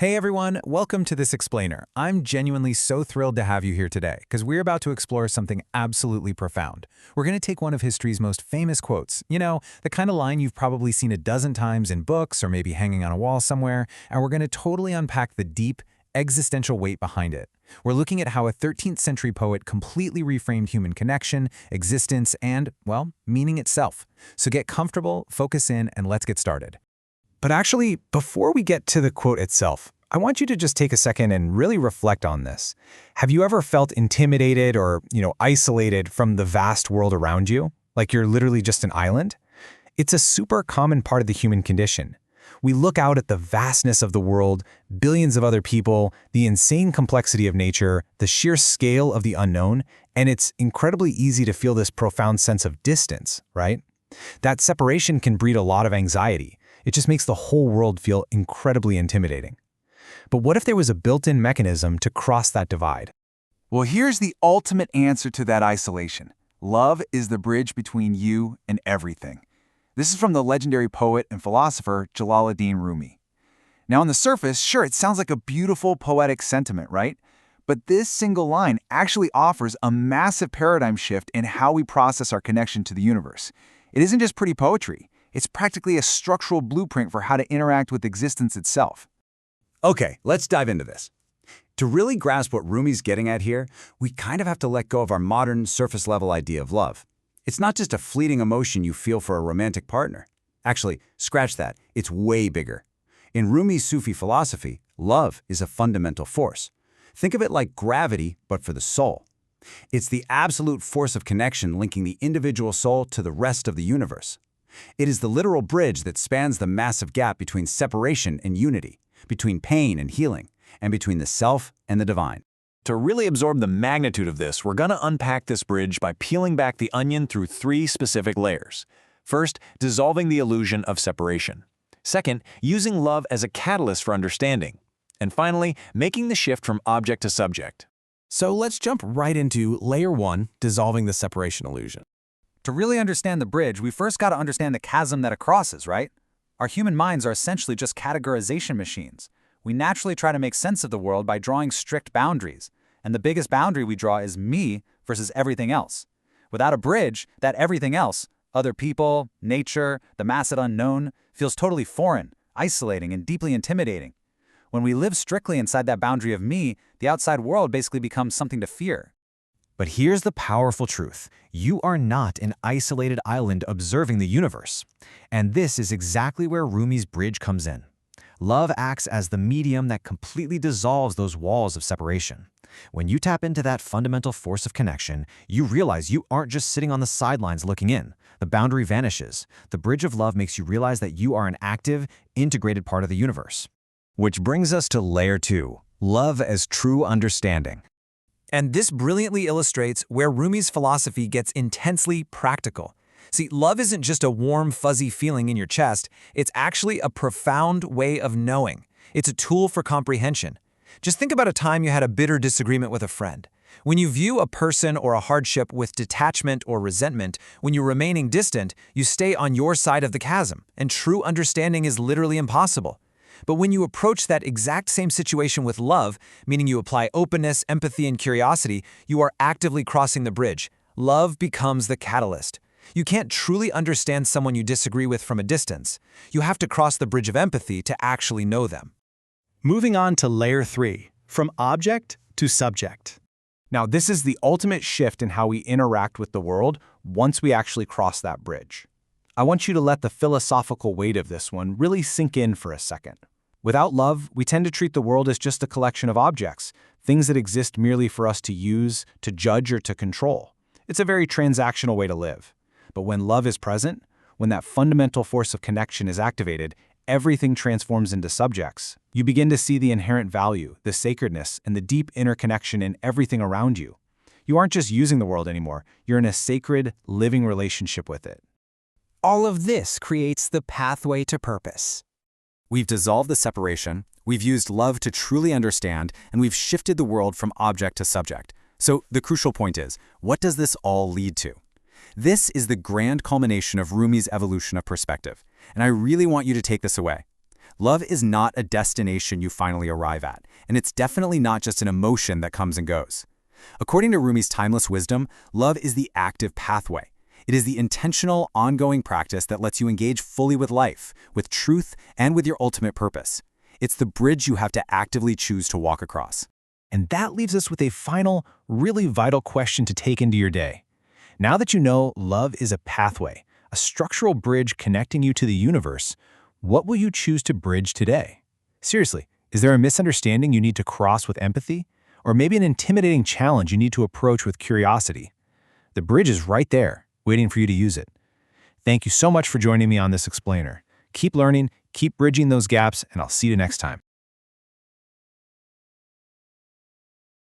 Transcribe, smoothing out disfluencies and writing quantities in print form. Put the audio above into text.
Hey everyone, welcome to This Explainer. I'm genuinely so thrilled to have you here today because we're about to explore something absolutely profound. We're going to take one of history's most famous quotes, the kind of line you've probably seen a dozen times in books or maybe hanging on a wall somewhere, and we're going to totally unpack the deep, existential weight behind it. We're looking at how a 13th century poet completely reframed human connection, existence, and, well, meaning itself. So get comfortable, focus in, and let's get started. But actually, before we get to the quote itself, I want you to just take a second and really reflect on this. Have you ever felt intimidated or, isolated from the vast world around you? Like you're literally just an island? It's a super common part of the human condition. We look out at the vastness of the world, billions of other people, the insane complexity of nature, the sheer scale of the unknown, and it's incredibly easy to feel this profound sense of distance, right? That separation can breed a lot of anxiety. It just makes the whole world feel incredibly intimidating. But what if there was a built-in mechanism to cross that divide? Well, here's the ultimate answer to that isolation. Love is the bridge between you and everything. This is from the legendary poet and philosopher Jalaluddin Rumi. Now, on the surface, sure, it sounds like a beautiful poetic sentiment, right? But this single line actually offers a massive paradigm shift in how we process our connection to the universe. It isn't just pretty poetry. It's practically a structural blueprint for how to interact with existence itself. Okay, let's dive into this. To really grasp what Rumi's getting at here, we kind of have to let go of our modern, surface-level idea of love. It's not just a fleeting emotion you feel for a romantic partner. Actually, scratch that. It's way bigger. In Rumi's Sufi philosophy, love is a fundamental force. Think of it like gravity, but for the soul. It's the absolute force of connection linking the individual soul to the rest of the universe. It is the literal bridge that spans the massive gap between separation and unity, between pain and healing, and between the self and the divine. To really absorb the magnitude of this, we're going to unpack this bridge by peeling back the onion through three specific layers. First, dissolving the illusion of separation. Second, using love as a catalyst for understanding. And finally, making the shift from object to subject. So let's jump right into layer 1, dissolving the separation illusion. To really understand the bridge, we first got to understand the chasm that it crosses, right? Our human minds are essentially just categorization machines. We naturally try to make sense of the world by drawing strict boundaries. And the biggest boundary we draw is me versus everything else. Without a bridge, that everything else, other people, nature, the massive unknown, feels totally foreign, isolating, and deeply intimidating. When we live strictly inside that boundary of me, the outside world basically becomes something to fear. But here's the powerful truth. You are not an isolated island observing the universe. And this is exactly where Rumi's bridge comes in. Love acts as the medium that completely dissolves those walls of separation. When you tap into that fundamental force of connection, you realize you aren't just sitting on the sidelines looking in. The boundary vanishes. The bridge of love makes you realize that you are an active, integrated part of the universe. Which brings us to layer 2, love as true understanding. And this brilliantly illustrates where Rumi's philosophy gets intensely practical. See, love isn't just a warm, fuzzy feeling in your chest. It's actually a profound way of knowing. It's a tool for comprehension. Just think about a time you had a bitter disagreement with a friend. When you view a person or a hardship with detachment or resentment, when you're remaining distant, you stay on your side of the chasm, and true understanding is literally impossible. But when you approach that exact same situation with love, meaning you apply openness, empathy, and curiosity, you are actively crossing the bridge. Love becomes the catalyst. You can't truly understand someone you disagree with from a distance. You have to cross the bridge of empathy to actually know them. Moving on to layer 3, from object to subject. Now, this is the ultimate shift in how we interact with the world once we actually cross that bridge. I want you to let the philosophical weight of this one really sink in for a second. Without love, we tend to treat the world as just a collection of objects, things that exist merely for us to use, to judge, or to control. It's a very transactional way to live. But when love is present, when that fundamental force of connection is activated, everything transforms into subjects. You begin to see the inherent value, the sacredness, and the deep interconnection in everything around you. You aren't just using the world anymore, you're in a sacred, living relationship with it. All of this creates the pathway to purpose. We've dissolved the separation, we've used love to truly understand, and we've shifted the world from object to subject. So the crucial point is, what does this all lead to? This is the grand culmination of Rumi's evolution of perspective, and I really want you to take this away. Love is not a destination you finally arrive at, and it's definitely not just an emotion that comes and goes. According to Rumi's timeless wisdom, love is the active pathway. It is the intentional, ongoing practice that lets you engage fully with life, with truth, and with your ultimate purpose. It's the bridge you have to actively choose to walk across. And that leaves us with a final, really vital question to take into your day. Now that you know love is a pathway, a structural bridge connecting you to the universe, what will you choose to bridge today? Seriously, is there a misunderstanding you need to cross with empathy? Or maybe an intimidating challenge you need to approach with curiosity? The bridge is right there, waiting for you to use it. Thank you so much for joining me on this explainer. Keep learning, keep bridging those gaps, and I'll see you next time.